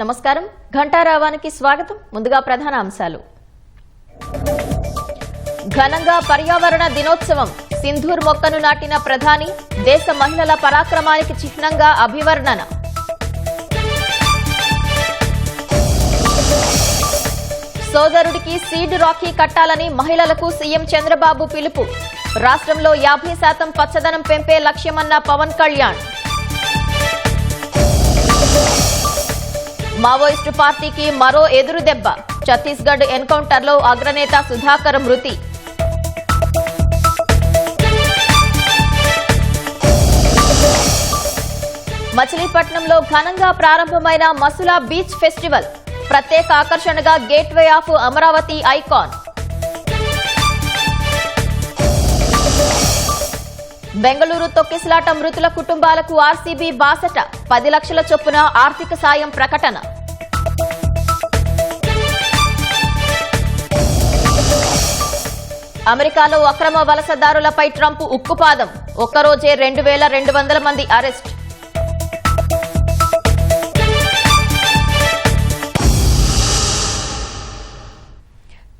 నమస్కారం ఘంటారావానికి స్వాగతం. ముందుగా ప్రధాన అంశాలు. ఘనంగా పర్యావరణ దినోత్సవం. సింధూర్ మొక్కను నాటిన ప్రధాని. దేశ మహిళల పరాక్రమానికి చిహ్నంగా అభివర్ణన. సోదరుడికి సీడ్ రాఖీ కట్టాలని మహిళలకు సీఎం చంద్రబాబు పిలుపు. రాష్ట్రంలో 50% పచ్చదనం పెంపే లక్ష్యమన్న పవన్ కళ్యాణ్. మావోయిస్టు పార్టీకి మరో ఎదురుదెబ్బ. ఛత్తీస్గఢ్ ఎన్కౌంటర్లో అగ్రనేత సుధాకర్ మృతి. మచిలీపట్నంలో ఘనంగా ప్రారంభమైన మసులా బీచ్ ఫెస్టివల్. ప్రత్యేక ఆకర్షణగా gateway of Amaravati icon. Bengaluru తొక్కిసలాట మృతుల కుటుంబాలకు ఆర్సీబీ బాసట. 10 లక్షల చొప్పున ఆర్థిక సాయం ప్రకటన. అమెరికాలో అక్రమ వలసదారులపై ట్రంప్ ఉక్కుపాదం. ఒక్కరోజే 2200 మంది అరెస్ట్.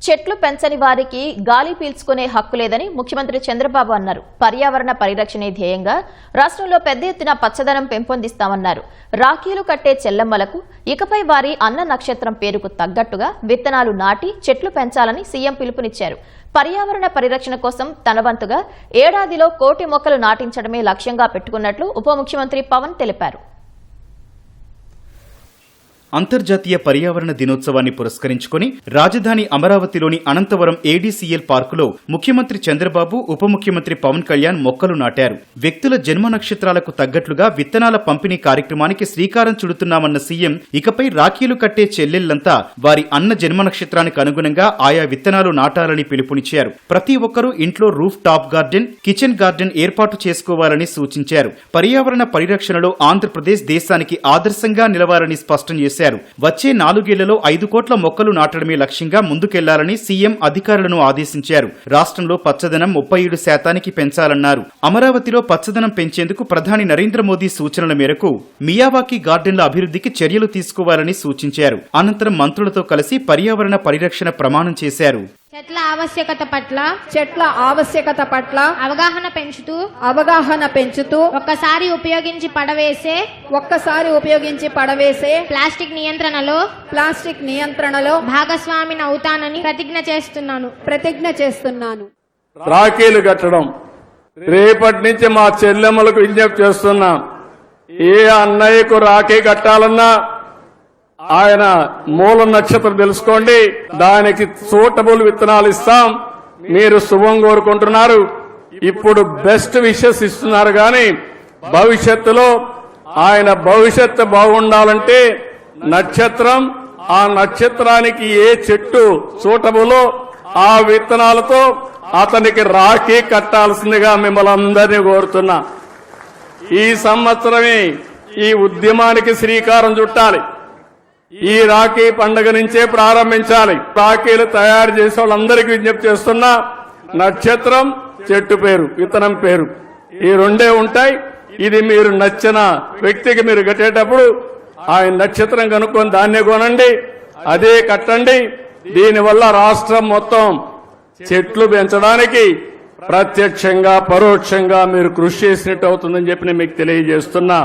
చెట్లు పెంచని వారికి గాలి పీల్చుకునే హక్కు లేదని ముఖ్యమంత్రి చంద్రబాబు అన్నారు. పర్యావరణ పరిరక్షణే ధ్యేయంగా రాష్ట్రంలో పెద్ద ఎత్తున పచ్చదనం పెంపొందిస్తామన్నారు. రాఖీలు కట్టే చెల్లమ్మలకు ఇకపై వారి అన్న నక్షత్రం పేరుకు తగ్గట్టుగా విత్తనాలు నాటి చెట్లు పెంచాలని సీఎం పిలుపునిచ్చారు. పర్యావరణ పరిరక్షణ కోసం తన వంతుగా ఏడాదిలో 1 కోటి మొక్కలు నాటించడమే లక్ష్యంగా పెట్టుకున్నట్లు ఉప ముఖ్యమంత్రి పవన్ తెలిపారు. అంతర్జాతీయ పర్యావరణ దినోత్సవాన్ని పురస్కరించుకుని రాజధాని అమరావతిలోని అనంతవరం ఏడీసీఎల్ పార్కులో ముఖ్యమంత్రి చంద్రబాబు ఉప ముఖ్యమంత్రి పవన్ కళ్యాణ్ మొక్కలు నాటారు. వ్యక్తుల జన్మ నక్షత్రాలకు తగ్గట్లుగా విత్తనాల పంపిణీ కార్యక్రమానికి శ్రీకారం చుడుతున్నామన్న సీఎం ఇకపై రాఖీలు కట్టే చెల్లెళ్లంతా వారి అన్న జన్మ నక్షత్రానికి అనుగుణంగా ఆయా విత్తనాలు నాటాలని పిలుపునిచ్చారు. ప్రతి ఒక్కరూ ఇంట్లో roof top garden, kitchen garden ఏర్పాటు చేసుకోవాలని సూచించారు. పర్యావరణ పరిరక్షణలో ఆంధ్రప్రదేశ్ దేశానికి ఆదర్శంగా నిలవాలని స్పష్టం చేశారు. వచ్చే 4 ఏళ్లలో 5 కోట్ల మొక్కలు నాటడమే లక్ష్యంగా ముందుకెళ్లాలని సీఎం అధికారులను ఆదేశించారు. రాష్ట్రంలో పచ్చదనం 37% పెంచాలన్నారు. అమరావతిలో పచ్చదనం పెంచేందుకు ప్రధాని నరేంద్ర మోదీ సూచనల మేరకు మియావాకీ గార్డెన్ల అభివృద్ధికి చర్యలు తీసుకోవాలని సూచించారు. అనంతరం మంత్రులతో కలిసి పర్యావరణ పరిరక్షణ ప్రమాణం చేశారు. చెట్ల ఆవశ్యకత పట్ల అవగాహన పెంచుతూ ఒక్కసారి ఉపయోగించి పడవేసే ప్లాస్టిక్ నియంత్రణలో భాగస్వామిని అవుతానని ప్రతిజ్ఞ చేస్తున్నాను. రాఖీలు కట్టడం రేపటి నుంచి మా చెల్లెమ్మలకు విజ్ఞప్తి చేస్తున్నాం. ఏ అన్నయ్యకు రాఖీ కట్టాలన్నా ఆయన మూల నక్షత్రం తెలుసుకోండి, దానికి సూటబుల్ విత్తనాలు ఇస్తాం. మీరు శుభం కోరుకుంటున్నారు, ఇప్పుడు బెస్ట్ విషెస్ ఇస్తున్నారు. కానీ భవిష్యత్తులో ఆయన భవిష్యత్తు బాగుండాలంటే నక్షత్రం, ఆ నక్షత్రానికి ఏ చెట్టు సూటబులో ఆ విత్తనాలతో అతనికి రాఖీ కట్టాల్సిందిగా మిమ్మల్ని అందరినీ కోరుతున్నా. ఈ సంవత్సరమే ఈ ఉద్యమానికి శ్రీకారం చుట్టాలి. ఈ రాఖీ పండుగ నుంచే ప్రారంభించాలి. రాఖీలు తయారు చేసే వాళ్ళందరికీ విజ్ఞప్తి చేస్తున్నా, నక్షత్రం, చెట్టు పేరు, విత్తనం పేరు, ఈ 2 ఉంటాయి. ఇది మీరు నచ్చిన వ్యక్తికి మీరు కట్టేటప్పుడు ఆయన నక్షత్రం కనుక్కొని దాన్నే కొనండి, అదే కట్టండి. దీనివల్ల రాష్ట్రం మొత్తం చెట్లు పెంచడానికి ప్రత్యక్షంగా పరోక్షంగా మీరు కృషి చేసినట్టు అవుతుందని చెప్పి నేను మీకు తెలియజేస్తున్నా.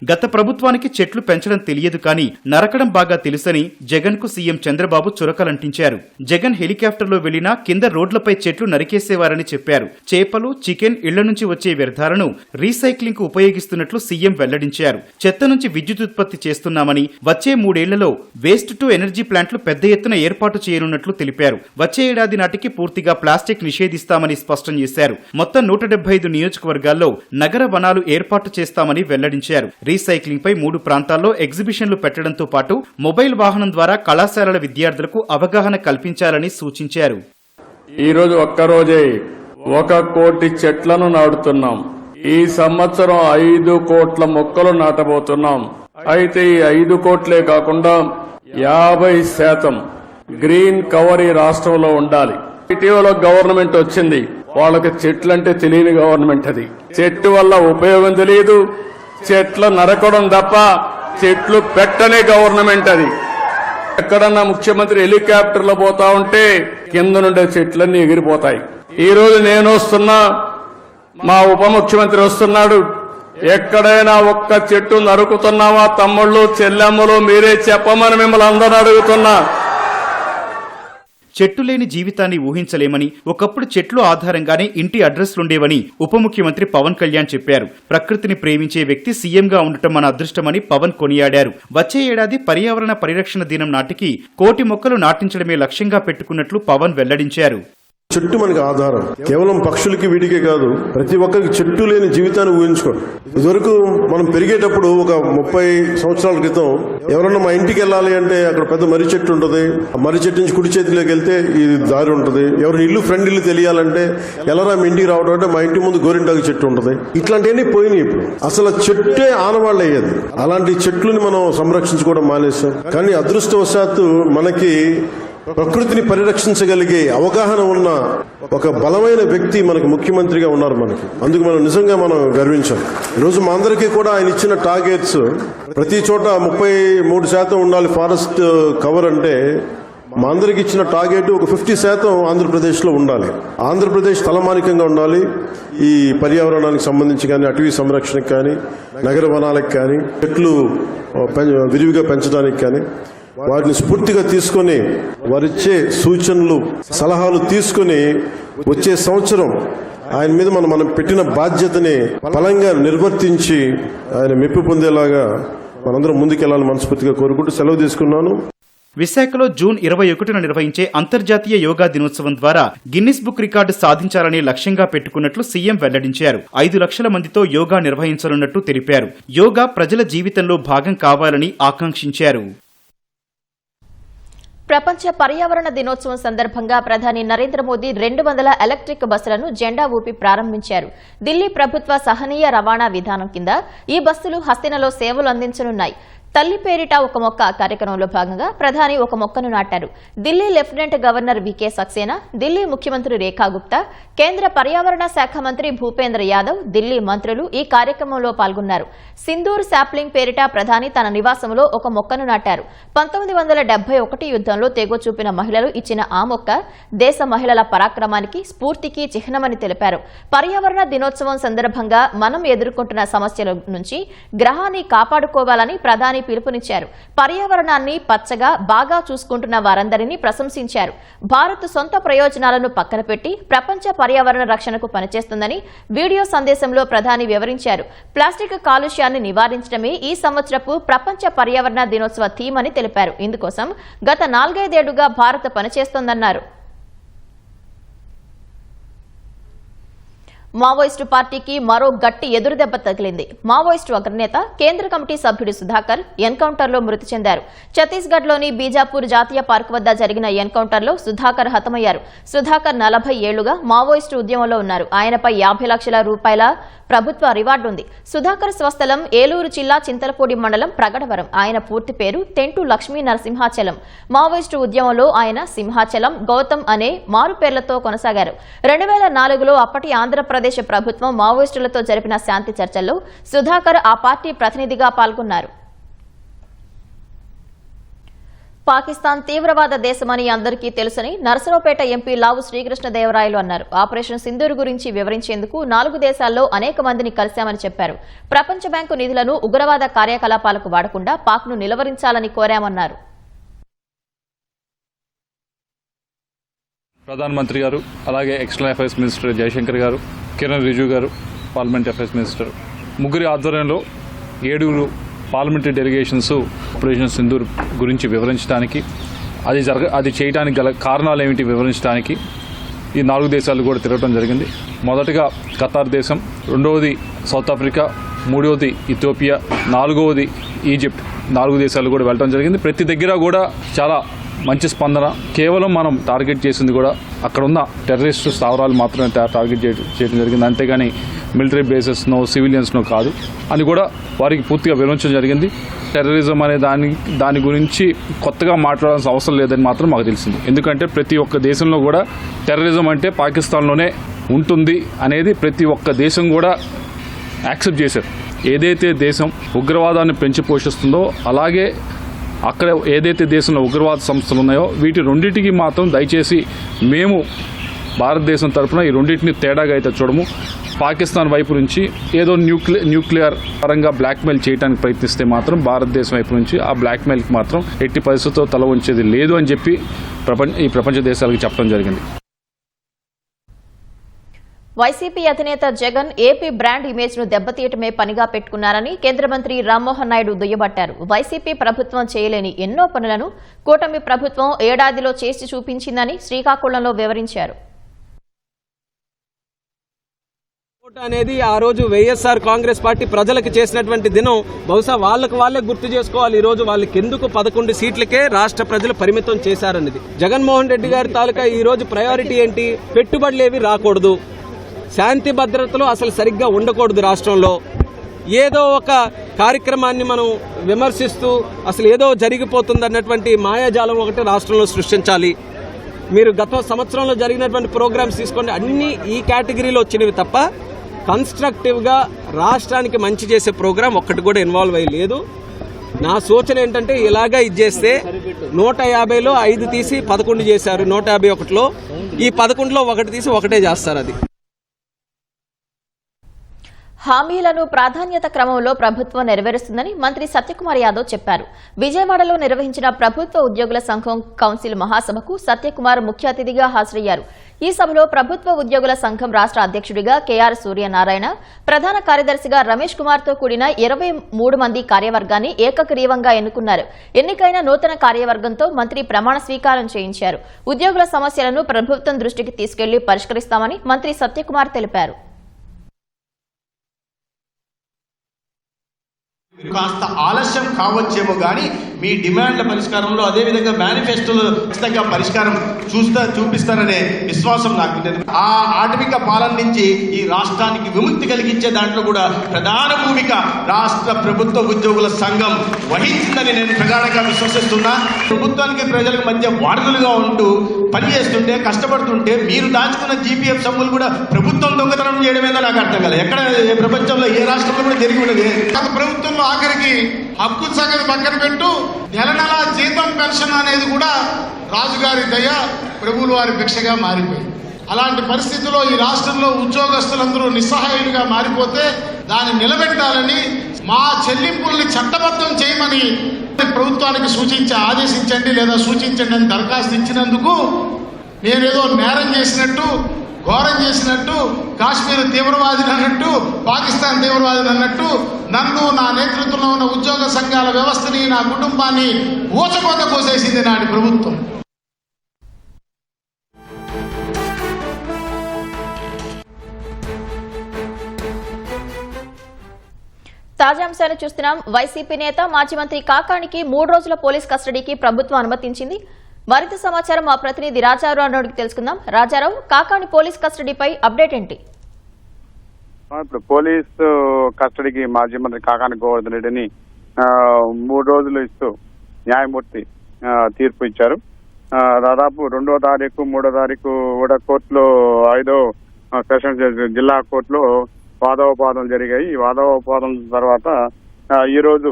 గత ప్రభుత్వానికి చెట్లు పెంచడం తెలియదు కానీ నరకడం బాగా తెలుసని జగన్ కు సీఎం చంద్రబాబు చురకలంటించారు. జగన్ హెలికాప్టర్లో వెళ్లినా కింద రోడ్లపై చెట్లు నరికేసేవారని చెప్పారు. చేపలు, చికెన్, ఇళ్ల నుంచి వచ్చే వ్యర్థాలను రీసైక్లింగ్ కు ఉపయోగిస్తున్నట్లు సీఎం వెల్లడించారు. చెత్త నుంచి విద్యుత్ ఉత్పత్తి చేస్తున్నామని, వచ్చే 3 ఏళ్లలో వేస్ట్ టు ఎనర్జీ ప్లాంట్లు పెద్ద ఎత్తున ఏర్పాటు చేయనున్నట్లు తెలిపారు. వచ్చే ఏడాది నాటికి పూర్తిగా ప్లాస్టిక్ నిషేధిస్తామని స్పష్టం చేశారు. మొత్తం 175 నియోజకవర్గాల్లో నగర వనాలు ఏర్పాటు చేస్తామని వెల్లడించారు. రీసైక్లింగ్ పై 3 ప్రాంతాల్లో ఎగ్జిబిషన్లు పెట్టడంతో పాటు మొబైల్ వాహనం ద్వారా కళాశాలల విద్యార్థులకు అవగాహన కల్పించాలని సూచించారు. ఈరోజు ఒక్కరోజే 1 కోటి చెట్లను నాటుతున్నాం. ఈ సంవత్సరం 5 కోట్ల మొక్కలు నాటబోతున్నాం. అయితే ఈ 5 కోట్లే కాకుండా 50% గ్రీన్ కవర్ ఈ రాష్ట్రంలో ఉండాలి. ఇటీవల గవర్నమెంట్ వచ్చింది, వాళ్ళకి చెట్లంటే తెలియని గవర్నమెంట్. అది చెట్టు వల్ల ఉపయోగం తెలియదు, చెట్లు నరకడం తప్ప చెట్లు పెట్టనే గవర్నమెంట్ అది. ఎక్కడన్నా ముఖ్యమంత్రి హెలికాప్టర్లో పోతా ఉంటే కింద నుండే చెట్లన్నీ ఎగిరిపోతాయి. ఈ రోజు నేను వస్తున్నా, మా ఉప ముఖ్యమంత్రి వస్తున్నాడు. ఎక్కడైనా ఒక్క చెట్టు నరుకుతున్నావా తమ్ముళ్ళు చెల్లెమ్మలు మీరే చెప్పమని మిమ్మల్ని అందరూ అడుగుతున్నా. చెట్టు లేని జీవితాన్ని ఊహించలేమని, ఒకప్పుడు చెట్లు ఆధారంగానే ఇంటి అడ్రస్లుండేవని ఉప ముఖ్యమంత్రి పవన్ కళ్యాణ్ చెప్పారు. ప్రకృతిని ప్రేమించే వ్యక్తి సీఎంగా ఉండటం మన అదృష్టమని పవన్ కొనియాడారు. వచ్చే ఏడాది పర్యావరణ పరిరక్షణ దినం నాటికి 1,000,000 మొక్కలు నాటించడమే లక్ష్యంగా పెట్టుకున్నట్లు పవన్ వెల్లడించారు. చెట్టు మనకి ఆధారం. కేవలం పక్షులకి వీటికే కాదు, ప్రతి ఒక్కరికి చెట్టు లేని జీవితాన్ని ఊహించుకోండి. ఇదివరకు మనం పెరిగేటప్పుడు ఒక 30 సంవత్సరాల క్రితం ఎవరన్నా మా ఇంటికి వెళ్ళాలి అంటే అక్కడ పెద్ద మర్రి చెట్టు ఉంటుంది. ఆ మర్రి చెట్టు నుంచి కుడి చేతిలోకి వెళ్తే ఈ దారి ఉంటుంది. ఎవరి ఇల్లు ఫ్రెండ్ ఇల్లు తెలియాలంటే ఎలారా మీ ఇంటికి రావడం అంటే మా ఇంటి ముందు గోరింటాకు చెట్టు ఉంటుంది. ఇట్లాంటివన్నీ పోయినాయి. ఇప్పుడు అసలు చెట్టే ఆనవాళ్ళు అయ్యేది. అలాంటి చెట్లని మనం సంరక్షించుకోవడం మానేస్తాం. కానీ అదృష్టవశాత్తు మనకి ప్రకృతిని పరిరక్షించగలిగే అవగాహన ఉన్న ఒక బలమైన వ్యక్తి మనకి ముఖ్యమంత్రిగా ఉన్నారు. మనకి అందుకు మనం నిజంగా గర్వించాం. ఈరోజు మా అందరికీ కూడా ఆయన ఇచ్చిన టార్గెట్స్ ప్రతి చోట 33% ఉండాలి ఫారెస్ట్ కవర్ అంటే, మా అందరికి ఇచ్చిన టార్గెట్ ఒక 50% ఆంధ్రప్రదేశ్లో ఉండాలి. ఆంధ్రప్రదేశ్ తలమానికంగా ఉండాలి. ఈ పర్యావరణానికి సంబంధించి కానీ, అటవీ సంరక్షణకు కానీ, నగర వనాలకు కానీ, చెట్లు విరివిగా పెంచడానికి కానీ వాటిని స్ఫూర్తిగా తీసుకొని వారిచ్చే సూచనలు సలహాలు తీసుకొని వచ్చే సంవత్సరం ఆయన మీద మనం పెట్టిన బాధ్యతని బలంగా నిర్వర్తించి ఆయన మెప్పు పొందేలాగా మనందరం ముందుకెళ్లాలని మనస్ఫూర్తిగా కోరుకుంటూ సెలవు తీసుకున్నాను. విశాఖలో జూన్ 21న నిర్వహించే అంతర్జాతీయ యోగా దినోత్సవం ద్వారా గిన్నిస్ బుక్ రికార్డు సాధించాలని లక్ష్యంగా పెట్టుకున్నట్లు సీఎం వెల్లడించారు. 5 లక్షల మందితో యోగా నిర్వహించనున్నట్టు తెలిపారు. యోగా ప్రజల జీవితంలో భాగం కావాలని ఆకాంక్షించారు. ప్రపంచ పర్యావరణ దినోత్సవం సందర్భంగా ప్రధాని నరేంద్ర మోదీ 200 ఎలక్ట్రిక్ బస్సులను జెండా ఊపి ప్రారంభించారు. ఢిల్లీ ప్రభుత్వ సహనీయ రవాణా విధానం కింద ఈ బస్సులు హస్తినలో సేవలు అందించనున్నాయి. తల్లి పేరిట ఒక మొక్క కార్యక్రమంలో భాగంగా ప్రధాని ఒక మొక్కను నాటారు. Delhi lieutenant governor V K Saxena, Delhi ముఖ్యమంత్రి రేఖా గుప్తా, కేంద్ర పర్యావరణ శాఖ మంత్రి భూపేంద్ర యాదవ్, ఢిల్లీ మంత్రులు ఈ కార్యక్రమంలో పాల్గొన్నారు. సింధూర్ శాప్లింగ్ పేరిట ప్రధాని తన నివాసంలో ఒక మొక్కను నాటారు. 1971 యుద్దంలో తెగ చూపిన మహిళలు ఇచ్చిన ఆ మొక్క దేశ మహిళల పరాక్రమానికి, స్ఫూర్తికి చిహ్నమని తెలిపారు. పర్యావరణ దినోత్సవం సందర్భంగా మనం ఎదుర్కొంటున్న సమస్యల నుంచి గ్రహాన్ని కాపాడుకోవాలని ప్రధాని పిలుపునిచ్చారు. పర్యావరణాన్ని పచ్చగా బాగా చూసుకుంటున్న వారందరినీ ప్రశంసించారు. భారత్ సొంత ప్రయోజనాలను పక్కన పెట్టి ప్రపంచ పర్యావరణ రక్షణకు పనిచేస్తుందని వీడియో సందేశంలో ప్రధాని వివరించారు. ప్లాస్టిక్ కాలుష్యాన్ని నివారించడమే ఈ సంవత్సరపు ప్రపంచ పర్యావరణ దినోత్సవ థీమ్ అని తెలిపారు. ఇందుకోసం గత 4-5 ఏళ్లుగా భారత్ పనిచేస్తోందన్నారు. మావోయిస్టు పార్టీకి మరో గట్టి ఎదురుదెబ్బ తగిలింది. మావోయిస్టు అగ్రనేత కేంద్ర కమిటీ సభ్యుడు సుధాకర్ ఎన్కౌంటర్లో మృతి చెందారు. ఛత్తీస్గఢ్లోని బీజాపూర్ జాతీయ పార్క్ వద్ద జరిగిన ఎన్కౌంటర్లో సుధాకర్ హతమయ్యారు. సుధాకర్ 40 ఏళ్లుగా మావోయిస్టు ఉద్యమంలో ఉన్నారు. ఆయనపై 50 లక్షల రూపాయల ప్రభుత్వ రివార్డు ఉంది. సుధాకర్ స్వస్థలం ఏలూరు జిల్లా చింతలపూడి మండలం ప్రగడవరం. ఆయన పూర్తి పేరు తెంటు లక్ష్మీ నరసింహాచలం. మావోయిస్టు ఉద్యమంలో ఆయన సింహాచలం, గౌతమ్ అనే మారు పేర్లతో కొనసాగారు. 2004లో అప్పటి ఆంధ్రప్రదేశ్ ప్రభుత్వం మావోయిస్టులతో జరిపిన శాంతి చర్చల్లో సుధాకర్ ఆ పార్టీ ప్రతినిధిగా పాల్గొన్నారు. పాకిస్తాన్ తీవ్రవాద దేశమని అందరికీ తెలుసని నరసరావుపేట ఎంపీ లావు శ్రీకృష్ణదేవరాయలు అన్నారు. ఆపరేషన్ సింధూర్ గురించి వివరించేందుకు 4 దేశాల్లో అనేక మందిని కలిశామని చెప్పారు. ప్రపంచ బ్యాంకు నిధులను ఉగ్రవాద కార్యకలాపాలకు వాడకుండా పాక్ను నిలువరించాలని కోరామన్నారు. ప్రధానమంత్రి గారు, అలాగే ఎక్స్టర్నల్ అఫైర్స్ మినిస్టర్ జయశంకర్ గారు, కిరణ్ రిజిజు గారు, పార్లమెంట్ అఫైర్స్ మినిస్టర్, ముగ్గురి ఆధ్వర్యంలో 7 పార్లమెంటరీ డెలిగేషన్స్ ఆపరేషన్ సింధూర్ గురించి వివరించడానికి, అది చేయడానికి గల కారణాలు ఏమిటి వివరించడానికి ఈ 4 దేశాలు కూడా తిరగడం జరిగింది. మొదటగా ఖతార్ దేశం, రెండవది సౌత్ ఆఫ్రికా, మూడవది ఇథియోపియా, 4వది ఈజిప్ట్. 4 దేశాలు కూడా వెళ్ళడం జరిగింది. ప్రతి దగ్గర కూడా చాలా మంచి స్పందన. కేవలం మనం టార్గెట్ చేసింది కూడా అక్కడ ఉన్న టెర్రరిస్టు స్థావరాలు మాత్రమే టార్గెట్ చేయడం జరిగింది, అంతేగాని మిలిటరీ బేసెస్నో సివిలియన్స్నో కాదు అని కూడా వారికి పూర్తిగా వివరించడం జరిగింది. టెర్రరిజం అనే దాని గురించి కొత్తగా మాట్లాడాల్సిన అవసరం లేదని మాత్రం మాకు తెలిసింది. ఎందుకంటే ప్రతి ఒక్క దేశంలో కూడా టెర్రరిజం అంటే పాకిస్తాన్లోనే ఉంటుంది అనేది ప్రతి ఒక్క దేశం కూడా యాక్సెప్ట్ చేశారు. ఏదైతే దేశం ఉగ్రవాదాన్ని పెంచి పోషిస్తుందో అలాగే అక్కడ ఏదైతే దేశంలో ఉగ్రవాద సంస్థలు ఉన్నాయో వీటి రెండింటికి మాత్రం దయచేసి మేము భారతదేశం తరఫున ఈ రెండింటిని తేడాగా అయితే చూడము. పాకిస్తాన్ వైపు నుంచి ఏదో న్యూక్లియర్ పరంగా బ్లాక్మెయిల్ చేయడానికి ప్రయత్నిస్తే మాత్రం భారతదేశం వైపు నుంచి ఆ బ్లాక్మెయిల్కి మాత్రం ఎట్టి పరిస్థితుల్లో తల ఉంచేది లేదు అని చెప్పి ఈ ప్రపంచ దేశాలకు చెప్పడం జరిగింది. వైసీపీ అధినేత జగన్ ఏపీ బ్రాండ్ ఇమేజ్ ను దెబ్బతీయటమే పనిగా పెట్టుకున్నారని కేంద్ర మంత్రి రామ్మోహన్ నాయుడు దుయ్యబట్టారు. వైసీపీ ప్రభుత్వం చేయలేని ఎన్నో పనులను కూటమి ప్రభుత్వం ఏడాదిలో చేసి చూపించిందని శ్రీకాకుళంలో వివరించారు. అనేది ఆ రోజు వైఎస్ఆర్ కాంగ్రెస్ పార్టీ ప్రజలకు చేసినటువంటి దినం బహుశా వాళ్ళే గుర్తు చేసుకోవాలి. ఈ రోజు వాళ్ళకి ఎందుకు 11 సీట్లకే రాష్ట్ర ప్రజలు పరిమితం చేశారన్నది. జగన్మోహన్ రెడ్డి గారి తాలూకా ఈ రోజు ప్రయారిటీ ఏంటి? పెట్టుబడులేవి రాకూడదు, శాంతి భద్రతలు అసలు సరిగ్గా ఉండకూడదు, రాష్ట్రంలో ఏదో ఒక కార్యక్రమాన్ని మనం విమర్శిస్తూ అసలు ఏదో జరిగిపోతుంది అన్నటువంటి మాయాజాలం ఒకటి రాష్ట్రంలో సృష్టించాలి. మీరు గత సంవత్సరంలో జరిగినటువంటి ప్రోగ్రామ్స్ తీసుకోండి, అన్ని ఈ కేటగిరీలో వచ్చినవి తప్ప కన్స్ట్రక్టివ్గా రాష్ట్రానికి మంచి చేసే ప్రోగ్రాం ఒక్కటి కూడా ఇన్వాల్వ్ అయ్యి లేదు. నా సూచన ఏంటంటే ఇలాగా ఇది చేస్తే 150లో 5 తీసి 11 చేశారు, 151లో ఈ 11లో 1 తీసి 1 చేస్తారు. అది హామీలను ప్రాధాన్యత క్రమంలో ప్రభుత్వం నెరవేరుస్తుందని మంత్రి సత్యకుమార్ యాదవ్ చెప్పారు. విజయవాడలో నిర్వహించిన ప్రభుత్వ ఉద్యోగుల సంఘం కౌన్సిల్ మహాసభకు సత్యకుమార్ ముఖ్య అతిథిగా హాజరయ్యారు. ఈ సభలో ప్రభుత్వ ఉద్యోగుల సంఘం రాష్ట్ర అధ్యక్షుడిగా కెఆర్ సూర్యనారాయణ, ప్రధాన కార్యదర్శిగా రమేష్ కుమార్ తో కూడిన 23 మంది కార్యవర్గాన్ని ఏకగ్రీవంగా ఎన్నుకున్నారు. ఎన్నికైన నూతన కార్యవర్గంతో మంత్రి ప్రమాణ స్వీకారం చేయించారు. ఉద్యోగుల సమస్యలను ప్రభుత్వం దృష్టికి తీసుకెళ్లి పరిష్కరిస్తామని మంత్రి సత్యకుమార్ తెలిపారు. కాస్త ఆలస్యం కావచ్చేమో కానీ మీ డిమాండ్ల పరిష్కారంలో అదేవిధంగా మేనిఫెస్టోలో ఖచ్చితంగా పరిష్కారం చూపిస్తారనే విశ్వాసం నాకు ఉంది. ఆ ఆటవిక పాలన నుంచి ఈ రాష్ట్రానికి విముక్తి కలిగించే దాంట్లో కూడా ప్రధాన భూమిక రాష్ట్ర ప్రభుత్వ ఉద్యోగుల సంఘం వహించిందని నేను ప్రగాఢంగా విశ్వసిస్తున్నా. ప్రభుత్వానికి ప్రజలకు మధ్య వారధులుగా ఉంటూ పనిచేస్తుంటే కష్టపడుతుంటే మీరు దాచుకున్న జీపీఎఫ్ సొమ్ములు కూడా ప్రభుత్వం దొంగతనం చేయడమేదో నాకు అర్థం కాలేదు. ఎక్కడ ప్రపంచంలో ఏ రాష్ట్రంలో కూడా జరిగి ఉండదు. ప్రభుత్వంలో ఆఖరికి హక్కు సంగతి పక్కన పెట్టు, నెల జీతం పెన్షన్ అనేది కూడా రాజుగారి దయ, ప్రభువుల వారి భిక్షగా మారిపోయింది. అలాంటి పరిస్థితుల్లో ఈ రాష్ట్రంలో ఉద్యోగస్తులందరూ నిస్సహాయులుగా మారిపోతే దాన్ని నిలబెట్టాలని, మా చెల్లింపుల్ని చట్టబద్ధం చేయమని ప్రభుత్వానికి ఆదేశించండి లేదా సూచించండి అని దరఖాస్తు ఇచ్చినందుకు నేనేదో నేరం చేసినట్టు, ఘోరం చేసినట్టు, కాశ్మీర్ తీవ్రవాదిని అన్నట్టు, పాకిస్తాన్ తీవ్రవాదిని అన్నట్టు నన్ను, నా నేతృత్వంలో ఉన్న ఉద్యోగ సంఘాల వ్యవస్థని, నా కుటుంబాన్ని ఊచకోత కోసేసింది నాటి ప్రభుత్వం. తాజా అంశాలు చూస్తున్నాం. వైసీపీ నేత మాజీ మంత్రి కాకాణికి 3 రోజుల పోలీస్ కస్టడీకి ప్రభుత్వం అనుమతించింది. మరింత సమాచారం మా ప్రతినిధి రాజారావు అన్నోడికి తెలుసుకుందాం. రాజారావు, కాకాణి పోలీస్ కస్టడీపై అప్డేట్ ఏంటి? ఇప్పుడు పోలీసు కస్టడీకి మాజీ మంత్రి కాకాణి గోవర్ధన్ రెడ్డిని 3 రోజులు ఇస్తూ న్యాయమూర్తి తీర్పు ఇచ్చారు. దాదాపు 2వ తారీఖు 3వ తారీఖు కూడా కోర్టులో 5వ సెషన్స్ జిల్లా కోర్టులో వాదోపవాదనలు జరిగాయి. ఈ వాదోపవాదం తర్వాత ఈ రోజు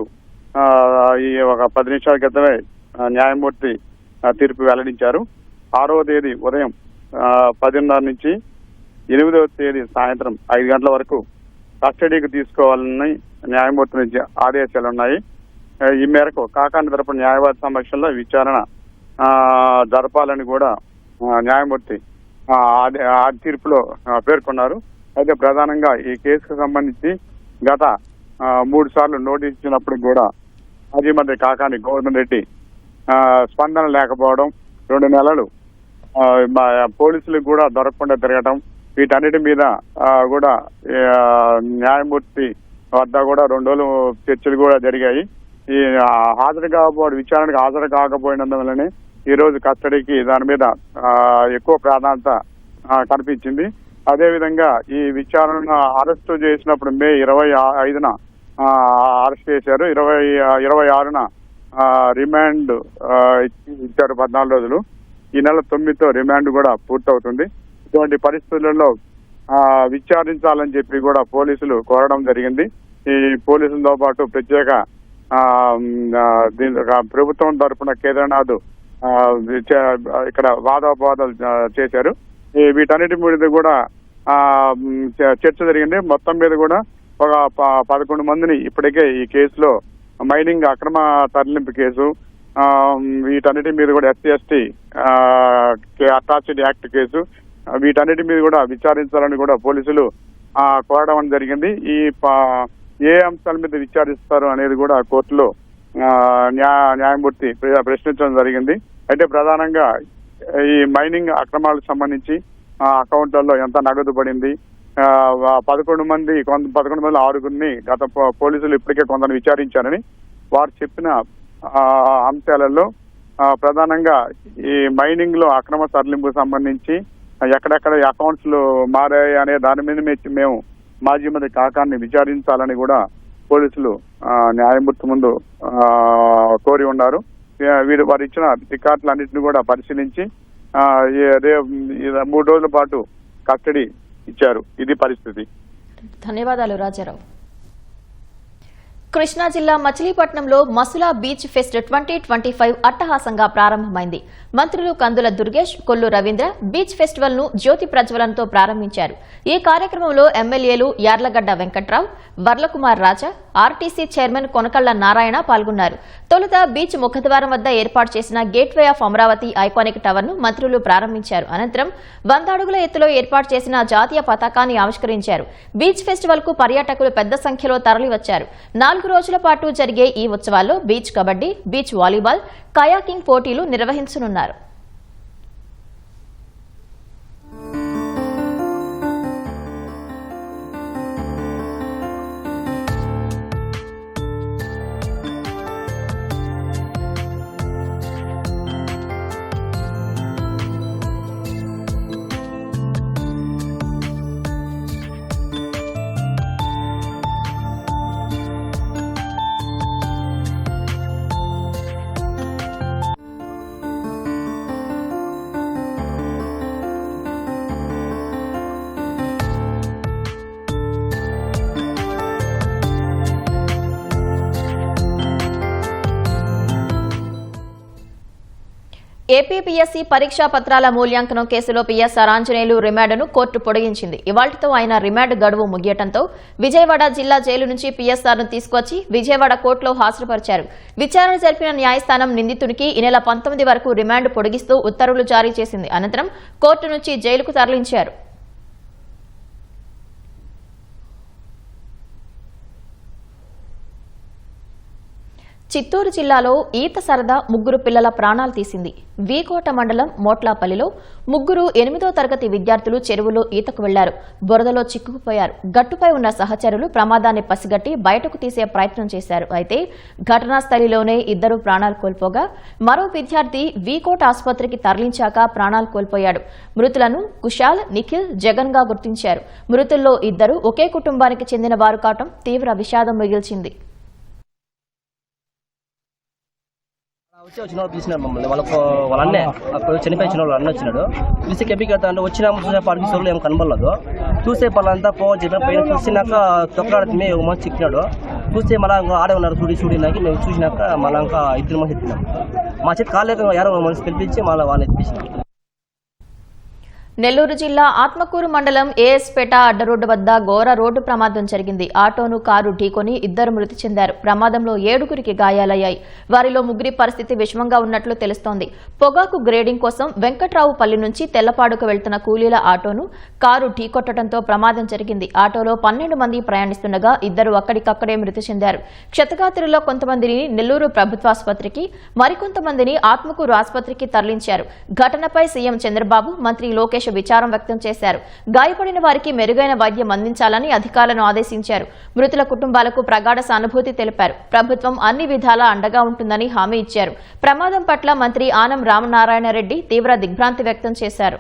ఒక 10 నిమిషాల క్రితమే న్యాయమూర్తి తీర్పు వెల్లడించారు. 6వ తేదీ ఉదయం 10:30 నుంచి 8వ తేదీ సాయంత్రం 5 గంటల వరకు కస్టడీకి తీసుకోవాలని న్యాయమూర్తి నుంచి ఆదేశాలు ఉన్నాయి. ఈ మేరకు కాకాణి తరపున న్యాయవాది సమక్షంలో విచారణ జరపాలని కూడా న్యాయమూర్తి ఆ తీర్పులో పేర్కొన్నారు. అయితే ప్రధానంగా ఈ కేసుకు సంబంధించి గత 3 సార్లు నోటీస్ ఇచ్చినప్పుడు కూడా మాజీ మంత్రి కాకాణి గోవర్ధన్ రెడ్డి స్పందన లేకపోవడం, 2 నెలలు పోలీసులకు కూడా దొరకకుండా తిరగటం, వీటన్నిటి మీద కూడా న్యాయమూర్తి వద్ద కూడా 2 రోజులు చర్చలు కూడా జరిగాయి. ఈ విచారణకు హాజరు కాకపోయినందువల్లనే ఈ రోజు కస్టడీకి దాని మీద ఎక్కువ ప్రాధాన్యత కనిపించింది. అదేవిధంగా ఈ విచారణ అరెస్టు చేసినప్పుడు మే 25న అరెస్ట్ చేశారు. 26న రిమాండ్ ఇచ్చారు 14 రోజులు. ఈ నెల 9తో రిమాండ్ కూడా పూర్తవుతుంది. ఇటువంటి పరిస్థితులలో విచారించాలని చెప్పి కూడా పోలీసులు కోరడం జరిగింది. ఈ పోలీసులతో పాటు ప్రత్యేక ప్రభుత్వం తరఫున కేదార్నాథ్ ఇక్కడ వాదోపవాదాలు చేశారు. వీటన్నిటి మీద కూడా చర్చ జరిగింది. మొత్తం మీద కూడా ఒక 11 మందిని ఇప్పటికే ఈ కేసులో మైనింగ్ అక్రమ తరలింపు కేసు, వీటన్నిటి మీద కూడా SC/ST అట్రాసిటీ యాక్ట్ కేసు, వీటన్నిటి మీద కూడా విచారించాలని కూడా పోలీసులు కోరడం జరిగింది. ఏ అంశాల మీద విచారిస్తారు అనేది కూడా కోర్టులో న్యాయమూర్తి ప్రశ్నించడం జరిగింది. అయితే ప్రధానంగా ఈ మైనింగ్ అక్రమాలకు సంబంధించి అకౌంట్లలో ఎంత నగదు పడింది, 11 మంది 6గురిని గత పోలీసులు ఇప్పటికే కొందరు విచారించారని వారు చెప్పిన అంశాలలో ప్రధానంగా ఈ మైనింగ్ లో అక్రమ తరలింపుకు సంబంధించి ఎక్కడెక్కడ అకౌంట్స్ లో మారాయి అనే దాని మీద మేము మాజీ మంత్రి కాకాన్ని విచారించాలని కూడా పోలీసులు న్యాయమూర్తి ముందు కోరి ఉన్నారు. వారు ఇచ్చిన రికార్డులన్నింటినీ కూడా పరిశీలించి 3 రోజుల పాటు కస్టడీ ఇచ్చారు. ఇది పరిస్థితి. ధన్యవాదాలు రాజారావు. కృష్ణా జిల్లా మచిలీపట్నంలో మసులా బీచ్ ఫెస్ట్ 2025 అట్టహాసంగా ప్రారంభమైంది. మంత్రులు కందుల దుర్గేష్, కొల్లు రవీంద్ర బీచ్ ఫెస్టివల్ ను జ్యోతి ప్రజ్వలనతో ప్రారంభించారు. ఈ కార్యక్రమంలో ఎమ్మెల్యేలు యార్లగడ్డ వెంకట్రావు, వర్లకుమార్ రాజా, ఆర్టీసీ చైర్మన్ కొనకళ్ల నారాయణ పాల్గొన్నారు. తొలుత బీచ్ ముఖద్వారం వద్ద ఏర్పాటు చేసిన gateway of Amaravati iconic tower ను మంత్రులు ప్రారంభించారు. అనంతరం 100 అడుగుల ఎత్తులో ఏర్పాటు చేసిన జాతీయ పతాకాన్ని ఆవిష్కరించారు. బీచ్ ఫెస్టివల్ కు పర్యాటకులు పెద్ద సంఖ్యలో తరలివచ్చారు. 4 రోజుల పాటు జరిగే ఈ ఉత్సవాల్లో beach kabaddi, beach volleyball, kayaking పోటీలు నిర్వహించనున్నారు. ఏపీపీఎస్సీ పరీక్షా పత్రాల మూల్యాంకనం కేసులో పీఎస్ఆర్ ఆంజనేయులు రిమాండ్ను కోర్టు పొడిగించింది. ఇవాళ్టితో ఆయన రిమాండ్ గడువు ముగియటంతో విజయవాడ జిల్లా జైలు నుంచి పీఎస్ఆర్ను తీసుకొచ్చి విజయవాడ కోర్టులో హాజరుపరిచారు. విచారణ జరిపిన న్యాయస్థానం నిందితునికి ఈ నెల 19 వరకు రిమాండ్ పొడిగిస్తూ ఉత్తర్వులు జారీ చేసింది. అనంతరం కోర్టు నుంచి జైలుకు తరలించారు. చిత్తూరు జిల్లాలో ఈత సరదా 3 పిల్లల ప్రాణాలు తీసింది. వీకోట మండలం మోట్లాపల్లిలో 3 8వ తరగతి విద్యార్థులు చెరువులో ఈతకు వెళ్లారు. బురదలో చిక్కుకుపోయారు. గట్టుపై ఉన్న సహచరులు ప్రమాదాన్ని పసిగట్టి బయటకు తీసే ప్రయత్నం చేశారు. అయితే ఘటనా స్థలిలోనే 2 ప్రాణాలు కోల్పోగా మరో విద్యార్థి వీకోట ఆసుపత్రికి తరలించాక ప్రాణాలు కోల్పోయాడు. మృతులను కుశాల్, నిఖిల్, జగన్ గా గుర్తించారు. మృతుల్లో 2 ఒకే కుటుంబానికి చెందిన వారు కావడం తీవ్ర విషాదం మిగిల్చింది. వచ్చిన వాళ్ళు పిలిచినారు మమ్మల్ని. వాళ్ళ అన్నే అప్పుడు చనిపోయిన వాళ్ళు అన్న వచ్చినాడు. పిలిచి కెంపికి వెళ్తా అంటే వచ్చినాము. చూసేపాటికి సోళ్ళు ఏం కనబడలేదు. చూసే వాళ్ళంతా పోవచ్చు పైన చూసినాక తొక్కడాడితే ఒక మంచి చిక్కినాడు. చూస్తే మళ్ళీ ఆడే ఉన్నారు చూడినాకి మేము చూసినాక మళ్ళీ ఇంకా 2 మంది ఎత్తినాం. మా చేతి కాలేక ఎవరో మనిషి పిలిపించి మళ్ళీ వాళ్ళని ఎత్తిపించినాం. నెల్లూరు జిల్లా ఆత్మకూరు మండలం ఏఎస్పేట అడ్డరోడ్డు వద్ద ఘోర రోడ్డు ప్రమాదం జరిగింది. ఆటోను కారు ఢీకొని 2 మృతి చెందారు. ప్రమాదంలో 7గురికి గాయాలయ్యాయి. వారిలో 3 పరిస్థితి విషమంగా ఉన్నట్లు తెలుస్తోంది. పొగాకు గ్రేడింగ్ కోసం వెంకట్రావుపల్లి నుంచి తెల్లపాడుకు వెళ్తున్న కూలీల ఆటోను కారు ఢీకొట్టడంతో ప్రమాదం జరిగింది. ఆటోలో 12 మంది ప్రయాణిస్తుండగా 2 అక్కడికక్కడే మృతి చెందారు. క్షతగాత్రుల్లో కొంతమందిని నెల్లూరు ప్రభుత్వాసుపత్రికి, మరికొంతమందిని ఆత్మకూరు ఆసుపత్రికి తరలించారు. ఘటనపై సీఎం చంద్రబాబు, మంత్రి లోకేష్ విచారం వ్యక్తం చేశారు. గాయపడిన వారికి మెరుగైన వైద్యం అందించాలని అధికారులను ఆదేశించారు. మృతుల కుటుంబాలకు ప్రగాఢ సానుభూతి తెలిపారు. ప్రభుత్వం అన్ని విధాలా అండగా ఉంటుందని హామీ ఇచ్చారు. ప్రమాదం పట్ల మంత్రి ఆనం రామనారాయణ రెడ్డి తీవ్ర దిగ్భ్రాంతి వ్యక్తం చేశారు.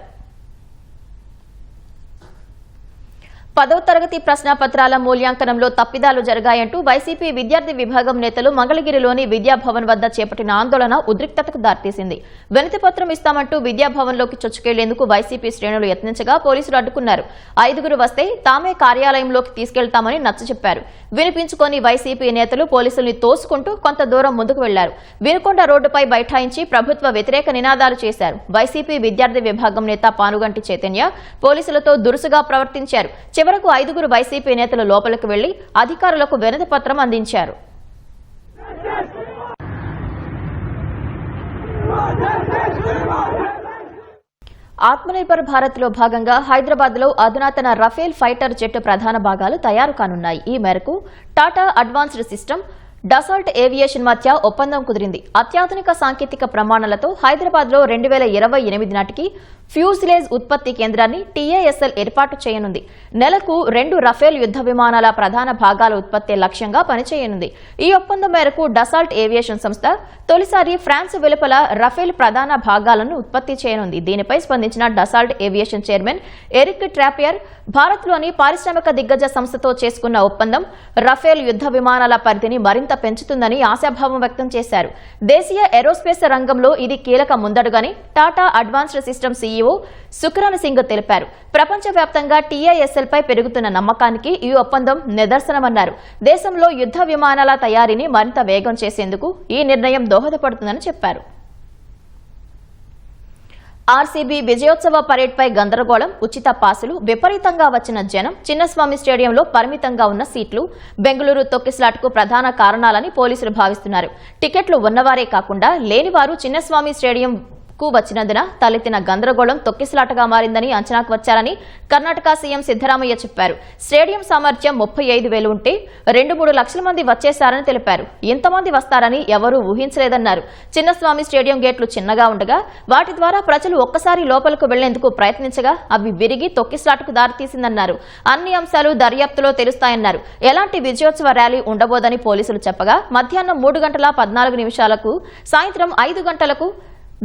10వ తరగతి ప్రశ్నాపత్రాల మూల్యాంకనంలో తప్పిదాలు జరిగాయంటూ వైసీపీ విద్యార్థి విభాగం నేతలు మంగళగిరిలోని విద్యాభవన్ వద్ద చేపట్టిన ఆందోళన ఉద్రిక్తతకు దారితీసింది. వినతి పత్రం ఇస్తామంటూ విద్యాభవన్లోకి చొచ్చుకెళ్లేందుకు వైసీపీ శ్రేణులు యత్నించగా పోలీసులు అడ్డుకున్నారు. 5గురు వస్తే తామే కార్యాలయంలోకి తీసుకెళ్తామని నచ్చచెప్పారు. వినిపించుకొని వైసీపీ నేతలు పోలీసుల్ని తోసుకుంటూ కొంత దూరం ముందుకు వెళ్లారు. వినుకొండ రోడ్డుపై బైఠాయించి ప్రభుత్వ వ్యతిరేక నినాదాలు చేశారు. వైసీపీ విద్యార్థి విభాగం నేత పానుగంటి చైతన్య పోలీసులతో దురుసుగా ప్రవర్తించారు. చివరకు 5గురు వైసీపీ నేతలు లోపలికి వెళ్లి అధికారులకు వినతి పత్రం అందించారు. ఆత్మనిర్భర్ భారత్ లో భాగంగా హైదరాబాద్ లో అధునాతన రఫేల్ ఫైటర్ జెట్ ప్రధాన భాగాలు తయారు కానున్నాయి. ఈ మేరకు Tata advanced system Dassault aviation మధ్య ఒప్పందం కుదిరింది. అత్యాధునిక సాంకేతిక ప్రమాణాలతో హైదరాబాద్ లో 2028 నాటికి ఫ్యూజిలేజ్ ఉత్పత్తి కేంద్రాన్ని టీఏఎస్ఎల్ ఏర్పాటు చేయనుంది. నెలకు 2 రఫేల్ యుద్ద విమానాల ప్రధాన భాగాల ఉత్పత్తి లక్ష్యంగా పనిచేయనుంది. ఈ ఒప్పందం మేరకు డసాల్ట్ ఏవియేషన్ సంస్థ తొలిసారి ఫ్రాన్స్ వెలుపల రఫేల్ ప్రధాన భాగాలను ఉత్పత్తి చేయనుంది. దీనిపై స్పందించిన Dassault aviation chairman Eric Trappier భారత్లోని పారిశ్రామిక దిగ్గజ సంస్థతో చేసుకున్న ఒప్పందం రఫేల్ యుద్ద విమానాల పరిధిని మరింత పెంచుతుందని ఆశాభావం వ్యక్తం చేశారు. దేశీయ ఏరోస్పేస్ రంగంలో ఇది కీలక ముందడుగని Tata advanced system CEO Sukhran Singh తెలిపారు. ప్రపంచవ్యాప్తంగా టీఐఎస్ఎల్ పై పెరుగుతున్న నమ్మకానికి ఈ ఒప్పందం నిదర్శనమన్నారు. దేశంలో యుద్ద విమానాల తయారీని మరింత వేగం చేసేందుకు ఈ నిర్ణయం దోహదపడుతుందని చెప్పారు. ఆర్సీబీ విజయోత్సవ పరేడ్పై గందరగోళం, ఉచిత పాసులు, విపరీతంగా వచ్చిన జనం, చిన్నస్వామి స్టేడియంలో పరిమితంగా ఉన్న సీట్లు, బెంగళూరు తొక్కిసలాటకు ప్రధాన కారణాలని పోలీసులు భావిస్తున్నారు. టికెట్లు ఉన్నవారే కాకుండా లేనివారు చిన్నస్వామి స్టేడియం కు వచ్చినందున తలెత్తిన గందరగోళం తొక్కిసలాటగా మారిందని అంచనాకు వచ్చారని కర్ణాటక సీఎం సిద్దరామయ్య చెప్పారు. స్టేడియం సామర్థ్యం 35,000 ఉంటే 2-3 లక్షల మంది వచ్చేశారని తెలిపారు. ఇంతమంది వస్తారని ఎవరూ ఊహించలేదన్నారు. చిన్నస్వామి స్టేడియం గేట్లు చిన్నగా ఉండగా వాటి ద్వారా ప్రజలు ఒక్కసారి లోపలకు వెళ్లేందుకు ప్రయత్నించగా అవి విరిగి తొక్కిసలాటకు దారితీసిందన్నారు. అన్ని అంశాలు దర్యాప్తులో తెలుస్తాయన్నారు. ఎలాంటి విజయోత్సవ ర్యాలీ ఉండబోదని పోలీసులు చెప్పగా మధ్యాహ్నం 3:14 సాయంత్రం 5 గంటలకు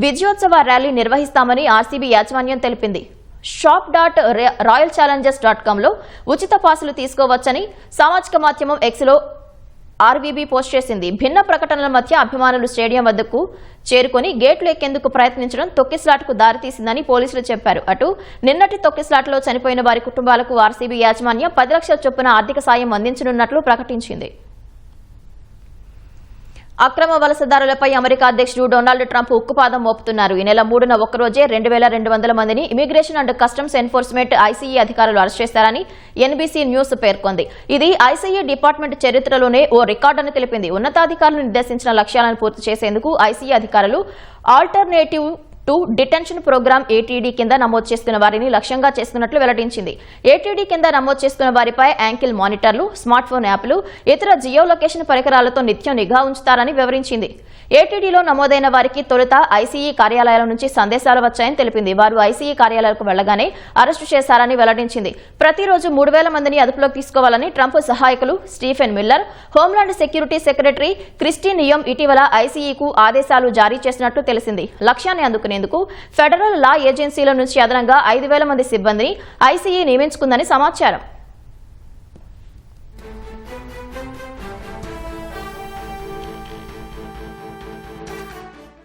విజయోత్సవ ర్యాలీ నిర్వహిస్తామని ఆర్సీబీ యాజమాన్యం తెలిపింది. shop.royalchallengers.com లో ఉచిత పాసులు తీసుకోవచ్చని సామాజిక మాధ్యమం ఎక్స్లో ఆర్వీబీ పోస్ట్ చేసింది. భిన్న ప్రకటనల మధ్య అభిమానులు స్టేడియం వద్దకు చేరుకుని గేట్లు ఎక్కేందుకు ప్రయత్నించడం తొక్కిసలాటకు దారితీసిందని పోలీసులు చెప్పారు. అటు నిన్నటి తొక్కిసలాటలో చనిపోయిన వారి కుటుంబాలకు ఆర్సీబీ యాజమాన్యం 10 లక్షల చొప్పున ఆర్థిక సాయం అందించనున్నట్లు ప్రకటించింది. అక్రమ వలసదారులపై అమెరికా అధ్యక్షుడు డొనాల్డ్ ట్రంప్ ఉక్కుపాదం మోపుతున్నారు. ఈ నెల 3న ఒక్కరోజే 2200 మందిని immigration and customs enforcement ICE అధికారులు అరెస్ట్ చేశారని ఎన్బీసీ న్యూస్ పేర్కొంది. ఇది ఐసీఈ డిపార్ట్మెంట్ చరిత్రలోనే ఓ రికార్డని తెలిపింది. ఉన్నతాధికారులు నిర్దేశించిన లక్ష్యాలను పూర్తి చేసేందుకు ఐసీఈ అధికారులు alternative to detention programme ATD కింద నమోదు చేసుకున్న వారిని లక్ష్యంగా చేసుకున్నట్లు వెల్లడించింది. ఏటీడీ కింద నమోదు చేసుకున్న వారిపై యాంకిల్ మానిటర్లు, స్మార్ట్ ఫోన్ యాప్లు, ఇతర జియో లొకేషన్ పరికరాలతో నిత్యం నిఘా ఉంచుతారని వివరించింది. ఏటీడీలో నమోదైన వారికి తొలుత ఐసీఈ కార్యాలయాల నుంచి సందేశాలు వచ్చాయని తెలిపింది. వారు ఐసీఈ కార్యాలయాలకు వెళ్లగానే అరెస్టు చేశారని వెల్లడించింది. ప్రతిరోజు 3,000 మందిని అదుపులోకి తీసుకోవాలని ట్రంప్ సహాయకులు Stephen Miller, homeland security secretary Kristi Noem ఇటీవల ఐసీఈకు ఆదేశాలు జారీ చేసినట్లు తెలిసింది. లక్ష్యాన్ని అందుకునేందుకు ఫెడరల్ లా ఏజెన్సీల నుంచి అదనంగా 5,000 మంది సిబ్బందిని ఐసీఈ నియమించుకుందని సమాచారం.